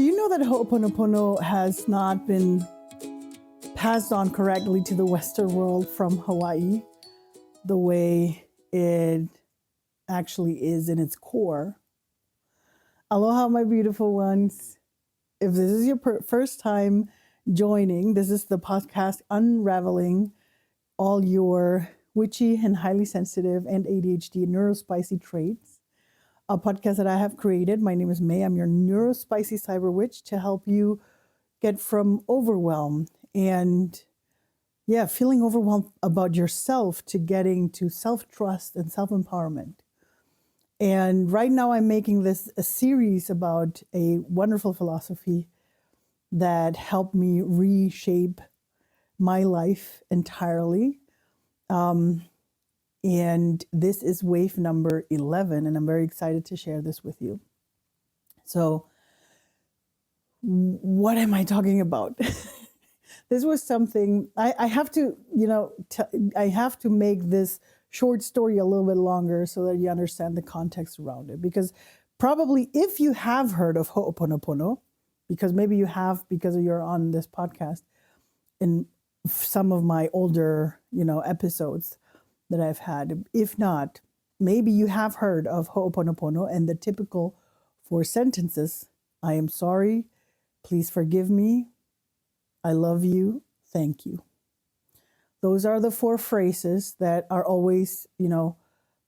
Do you know that Ho'oponopono has not been passed on correctly to the Western world from Hawaii the way it actually is in its core? Aloha, my beautiful ones. If this is your first time joining, this is the podcast unraveling all your witchy and highly sensitive and ADHD neurospicy traits. A podcast that I have created. My name is May. I'm your neurospicy cyber witch to help you get from overwhelm and feeling overwhelmed about yourself to getting to self-trust and self-empowerment. And right now I'm making this a series about a wonderful philosophy that helped me reshape my life entirely. And this is wave number 11, and I'm very excited to share this with you. So, what am I talking about? This was something I have to, I have to make this short story a little bit longer so that you understand the context around it. Because probably if you have heard of Ho'oponopono, because maybe you have because you're on this podcast in some of my older, episodes that I've had. If not, maybe you have heard of Ho'oponopono and the typical 4 sentences. I am sorry. Please forgive me. I love you. Thank you. Those are the 4 phrases that are always,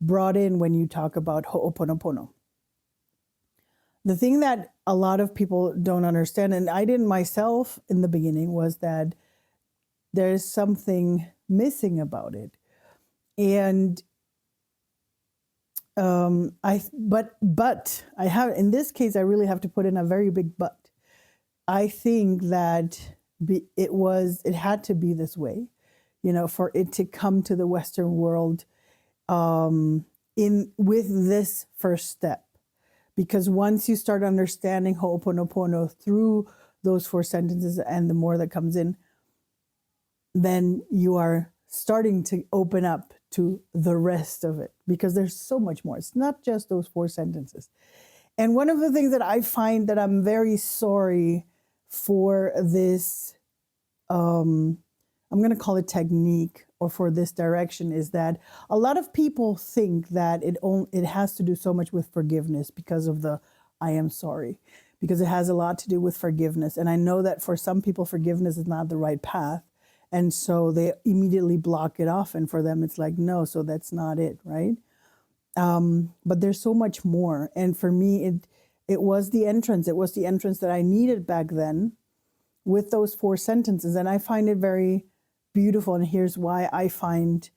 brought in when you talk about Ho'oponopono. The thing that a lot of people don't understand, and I didn't myself in the beginning, was that there's something missing about it. And I have, in this case, I really have to put in a very big but. I think that it had to be this way, for it to come to the Western world with this first step. Because once you start understanding Ho'oponopono through those 4 sentences and the more that comes in, then you are starting to open up to the rest of it, because there's so much more. It's not just those 4 sentences. And one of the things that I find that I'm very sorry for this, I'm going to call it technique, or for this direction, is that a lot of people think that it has to do so much with forgiveness because of the I am sorry, because it has a lot to do with forgiveness. And I know that for some people, forgiveness is not the right path. And so they immediately block it off. And for them, it's like, no, so that's not it, right? But there's so much more. And for me, it was the entrance. It was the entrance that I needed back then with those 4 sentences. And I find it very beautiful. And here's why I find,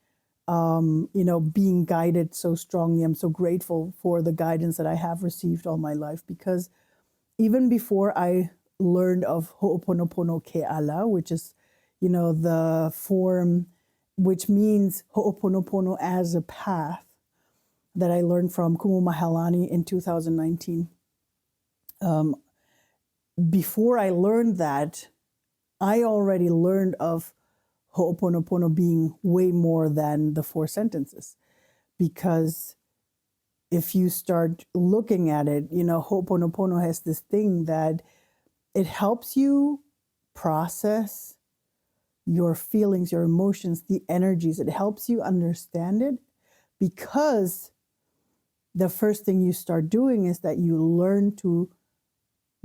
being guided so strongly. I'm so grateful for the guidance that I have received all my life, because even before I learned of Ho'oponopono Ke'ala, which is the form, which means Ho'oponopono as a path, that I learned from Kumu Mahalani in 2019. Before I learned that, I already learned of Ho'oponopono being way more than the 4 sentences. Because if you start looking at it, Ho'oponopono has this thing that it helps you process your feelings, your emotions, the energies. It helps you understand it, because the first thing you start doing is that you learn to,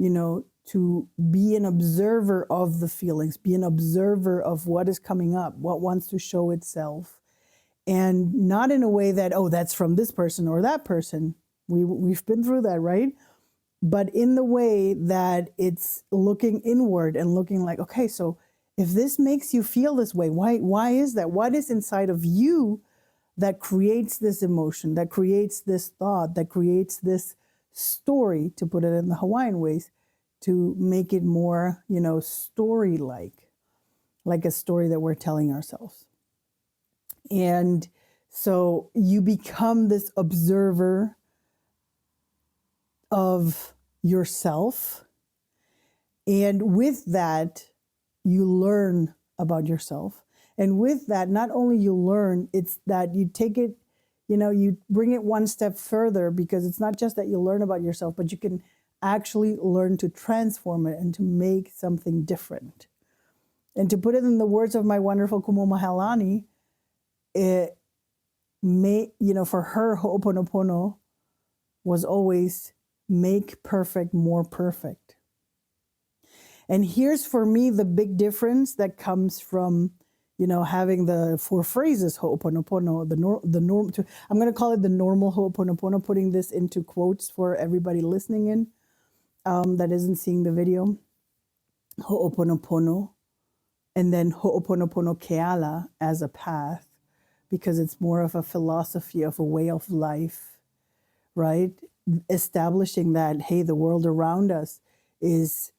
to be an observer of the feelings, be an observer of what is coming up, what wants to show itself. And not in a way that, oh, that's from this person or that person. We've been through that, right? But in the way that it's looking inward and looking like, okay, so if this makes you feel this way, why is that? What is inside of you that creates this emotion, that creates this thought, that creates this story, to put it in the Hawaiian ways, to make it more, story-like, like a story that we're telling ourselves. And so you become this observer of yourself. And with that, you learn about yourself. And with that, not only you learn, it's that you take it, you bring it one step further, because it's not just that you learn about yourself, but you can actually learn to transform it and to make something different. And to put it in the words of my wonderful Kumo Mahalani, it may, for her, Ho'oponopono was always make perfect more perfect. And here's for me the big difference that comes from, having the 4 phrases Ho'oponopono, I'm going to call it the normal Ho'oponopono, putting this into quotes for everybody listening in that isn't seeing the video. Ho'oponopono, and then Ho'oponopono Keala as a path, because it's more of a philosophy of a way of life, right? Establishing that, hey, the world around us is,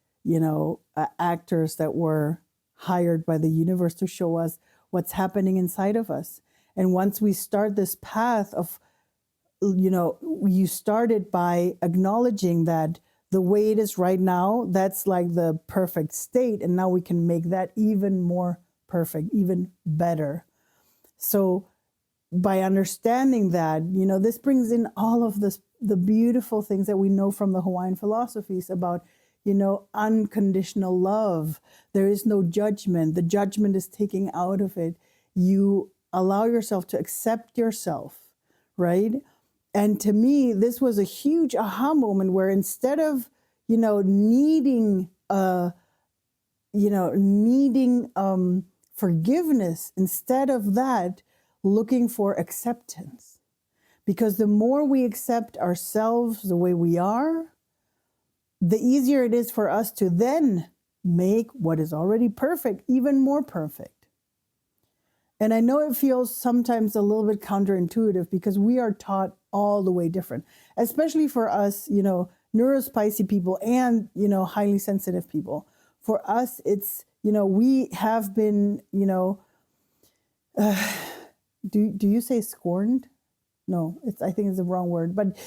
actors that were hired by the universe to show us what's happening inside of us. And once we start this path of, you started by acknowledging that the way it is right now, that's like the perfect state. And now we can make that even more perfect, even better. So by understanding that, this brings in all of the beautiful things that we know from the Hawaiian philosophies about, unconditional love. There is no judgment. The judgment is taken out of it. You allow yourself to accept yourself, right? And to me, this was a huge aha moment where instead of, needing forgiveness, instead of that, looking for acceptance. Because the more we accept ourselves the way we are, the easier it is for us to then make what is already perfect even more perfect. And I know it feels sometimes a little bit counterintuitive because we are taught all the way different, especially for us, neurospicy people and, highly sensitive people. For us, it's, we have been, do you say scorned? No, I think it's the wrong word. But,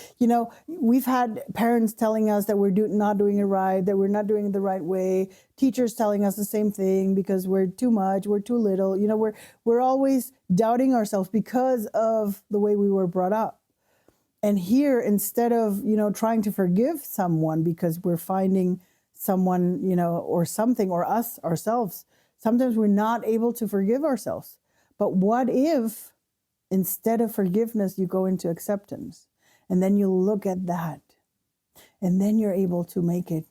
we've had parents telling us that we're not doing it right, that we're not doing it the right way. Teachers telling us the same thing because we're too much, we're too little. We're always doubting ourselves because of the way we were brought up. And here, instead of, trying to forgive someone because we're finding someone, or something, or ourselves, sometimes we're not able to forgive ourselves. But what if instead of forgiveness, you go into acceptance, and then you look at that, and then you're able to make it,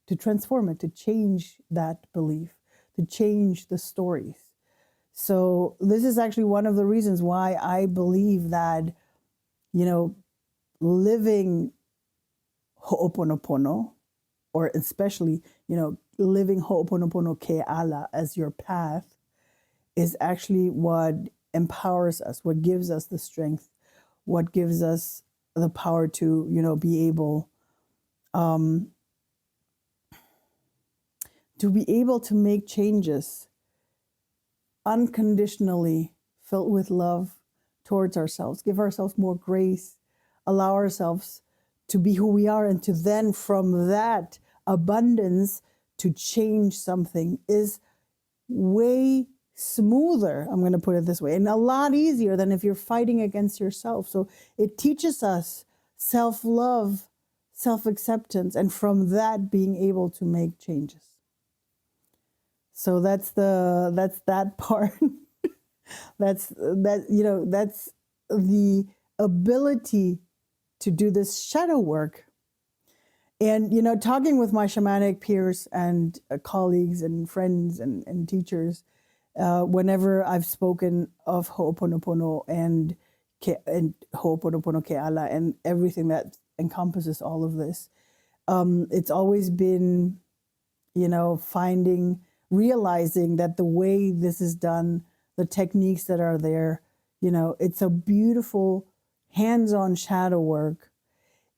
to transform it, to change that belief, to change the stories. So this is actually one of the reasons why I believe that, living Ho'oponopono, or especially, living Ho'oponopono Keala as your path is actually what empowers us, what gives us the strength, what gives us the power to, be able to make changes unconditionally, filled with love towards ourselves, give ourselves more grace, allow ourselves to be who we are, and to then from that abundance to change something is way smoother, I'm going to put it this way, and a lot easier than if you're fighting against yourself. So it teaches us self-love, self-acceptance, and from that being able to make changes. So that's that part. that's the ability to do this shadow work. And talking with my shamanic peers and colleagues and friends and teachers, whenever I've spoken of Ho'oponopono and Ho'oponopono Keala and everything that encompasses all of this, it's always been, realizing that the way this is done, the techniques that are there, it's a beautiful hands-on shadow work.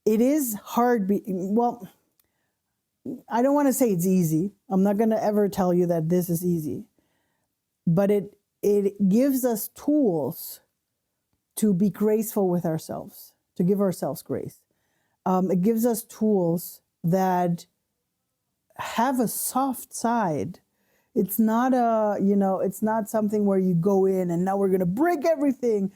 It is hard. Well, I don't want to say it's easy. I'm not going to ever tell you that this is easy. But it gives us tools to be graceful with ourselves, to give ourselves grace. It gives us tools that have a soft side. It's not it's not something where you go in and now we're going to break everything.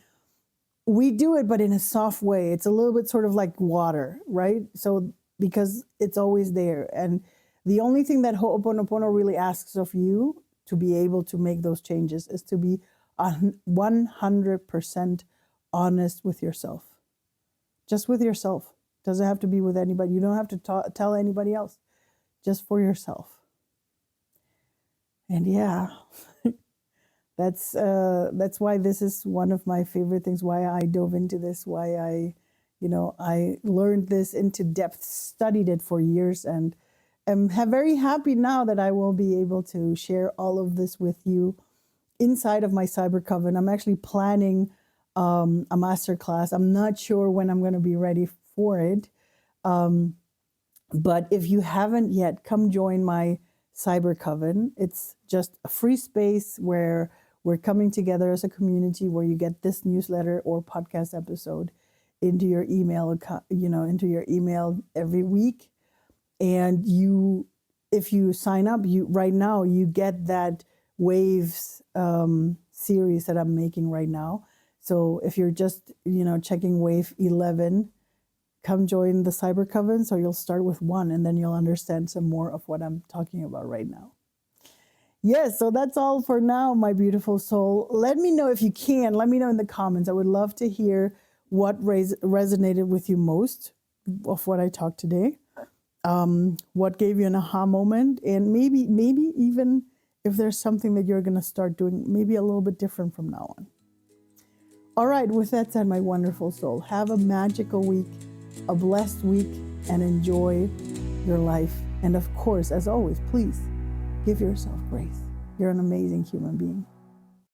We do it, but in a soft way. It's a little bit sort of like water, right? So because it's always there. And the only thing that Ho'oponopono really asks of you to be able to make those changes is to be 100% honest with yourself. Just with yourself. Doesn't have to be with anybody. You don't have to tell anybody else. Just for yourself. And yeah, that's why this is one of my favorite things, why I dove into this, why I learned this into depth, studied it for years, and am very happy now that I will be able to share all of this with you inside of my Cyber Coven. I'm actually planning a masterclass. I'm not sure when I'm going to be ready for it. But if you haven't yet, come join my Cyber Coven. It's just a free space where we're coming together as a community, where you get this newsletter or podcast episode into your email, into your email every week. And if you sign up, right now you get that Waves series that I'm making right now. So if you're just checking Wave 11, come join the Cyber Coven. So you'll start with 1, and then you'll understand some more of what I'm talking about right now. Yes, so that's all for now, my beautiful soul. Let me know if you can. Let me know in the comments. I would love to hear what resonated with you most of what I talked today. What gave you an aha moment, and maybe even if there's something that you're going to start doing, maybe a little bit different from now on. All right, with that said, my wonderful soul, have a magical week, a blessed week, and enjoy your life. And of course, as always, please give yourself grace. You're an amazing human being.